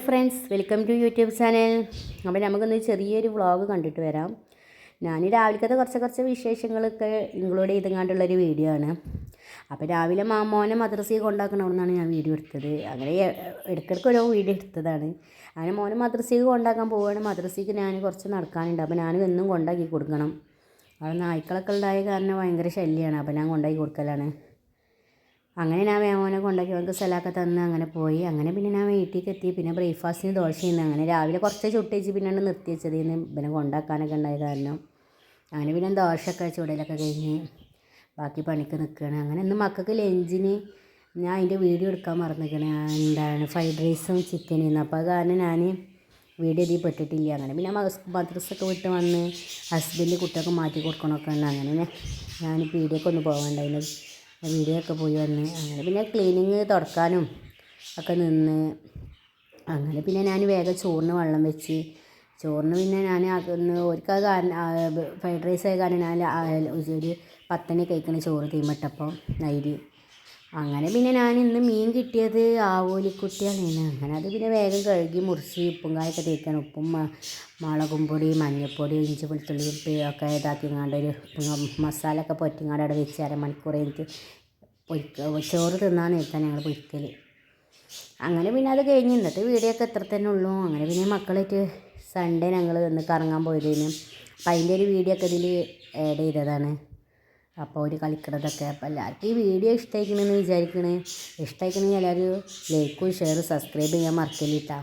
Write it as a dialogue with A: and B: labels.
A: Friends, welcome to YouTube channel. അപ്പോൾ നമുക്കൊന്ന് ചെറിയൊരു വ്ളോഗ് കണ്ടിട്ട് വരാം. ഞാൻ രാവിലത്തെ കുറച്ച് വിശേഷങ്ങളൊക്കെ ഇൻക്ലൂഡ് ചെയ്തെങ്ങാണ്ടുള്ളൊരു വീഡിയോ ആണ്. അപ്പോൾ രാവിലെ മോനെ മദ്രസയിൽ കൊണ്ടാക്കണമെന്നാണ് ഞാൻ വീഡിയോ എടുത്തത്. അങ്ങനെ ഇടയ്ക്കിടയ്ക്ക് ഓരോ വീഡിയോ എടുത്തതാണ്. അങ്ങനെ മോനെ മദ്രസയിൽ കൊണ്ടാക്കാൻ പോവുകയാണ്. മദ്രസയ്ക്ക് ഞാൻ കുറച്ച് നടക്കാനുണ്ട്. അപ്പോൾ ഞാൻ എന്നും കൊണ്ടാക്കി കൊടുക്കണം. അവിടെ നായ്ക്കളൊക്കെ ഉണ്ടായ കാരണം ഭയങ്കര ശല്യമാണ്. അപ്പോൾ ഞാൻ കൊണ്ടാക്കി കൊടുക്കലാണ്. അങ്ങനെ ഞാൻ മോനെ കൊണ്ടാക്കി അവർക്ക് സ്ഥലമൊക്കെ തന്ന് അങ്ങനെ പോയി. അങ്ങനെ പിന്നെ ഞാൻ വീട്ടിലേക്ക് എത്തി. പിന്നെ ബ്രേക്ക്ഫാസ്റ്റിന് ദോശ ചെയ്യുന്നു. അങ്ങനെ രാവിലെ കുറച്ച് ചുട്ട് വെച്ച് പിന്നെയാണ് നിർത്തി വെച്ചത്. പിന്നെ കൊണ്ടാക്കാനൊക്കെ ഉണ്ടായ കാരണം അങ്ങനെ പിന്നെ ദോശയൊക്കെ ചുടലൊക്കെ കഴിഞ്ഞ് ബാക്കി പണിക്ക് നിൽക്കുകയാണ്. അങ്ങനെ ഇന്ന് മക്കൾക്ക് ലഞ്ചിന് ഞാൻ അതിൻ്റെ വീഡിയോ എടുക്കാൻ മറന്നിരിക്കണേ. എന്താണ് ഫ്രൈഡ് റൈസും ചിക്കനും. അപ്പോൾ അത് കാരണം ഞാൻ വീഡിയോ ഇതിൽ പെട്ടിട്ടില്ല. അങ്ങനെ പിന്നെ മദ്രസൊക്കെ വിട്ട് വന്ന് ഹസ്ബൻഡ് കുട്ടിയൊക്കെ മാറ്റി കൊടുക്കണമൊക്കെ ഉണ്ട്. അങ്ങനെ ഞാൻ പീടിയൊക്കെ ഒന്ന് പോകണ്ടായിരുന്നു. വീഡിയോ ഒക്കെ പോയി വന്ന് അങ്ങനെ പിന്നെ ക്ലീനിങ് തുടക്കാനും ഒക്കെ നിന്ന് അങ്ങനെ പിന്നെ ഞാൻ വേഗം ചോറിന് വെള്ളം വെച്ച് ചോറിന് പിന്നെ ഞാൻ അതൊന്ന് ഒരിക്കൽ ഫ്രൈഡ് റൈസ് ആയ കാരണം ഞാൻ ഒരു 10 മണി കഴിക്കണ ചോറ് തീമട്ടപ്പോൾ അരി അങ്ങനെ പിന്നെ ഞാൻ ഇന്ന് മീൻ കിട്ടിയത് ആവോലിക്കുട്ടിയാണ്. അങ്ങനെ അത് പിന്നെ വേഗം കഴുകി മുറിച്ച് ഉപ്പും കായൊക്കെ തേക്കാൻ ഉപ്പും മുളകും പൊടി മഞ്ഞൾപ്പൊടി ഇഞ്ചി വെളുത്തുള്ളി ഒക്കെ ഇതാക്കിങ്ങാണ്ട് ഒരു മസാല ഒക്കെ പൊറ്റിങ്ങാണ്ട് അവിടെ വെച്ച് അരമണിക്കൂർ എനിക്ക് ചോറ് തിന്നാൻ നേരത്താണ് ഞങ്ങൾ പൊരിക്കൽ. അങ്ങനെ പിന്നെ അത് കഴിഞ്ഞ് ഇന്നത്തെ വീഡിയോ ഒക്കെ എത്ര തന്നെ ഉള്ളൂ. അങ്ങനെ പിന്നെ മക്കളായിട്ട് സൺഡേ ഞങ്ങൾ ഒന്ന് കറങ്ങാൻ പോയതിന് അപ്പം അതിൻ്റെ ഒരു വീഡിയോ ഒക്കെ ഇതിൽ ആഡ് ചെയ്തതാണ്. അപ്പോൾ ഒരു കളിക്കണതൊക്കെ. അപ്പോൾ എല്ലാവർക്കും ഈ വീഡിയോ ഇഷ്ടമായിക്കണമെന്ന് വിചാരിക്കണേ. ഇഷ്ടമായിക്കണമെങ്കിൽ എല്ലാവരും ലൈക്കും ഷെയറും സബ്സ്ക്രൈബ് ചെയ്യാൻ മറക്കല്ലിട്ടാ.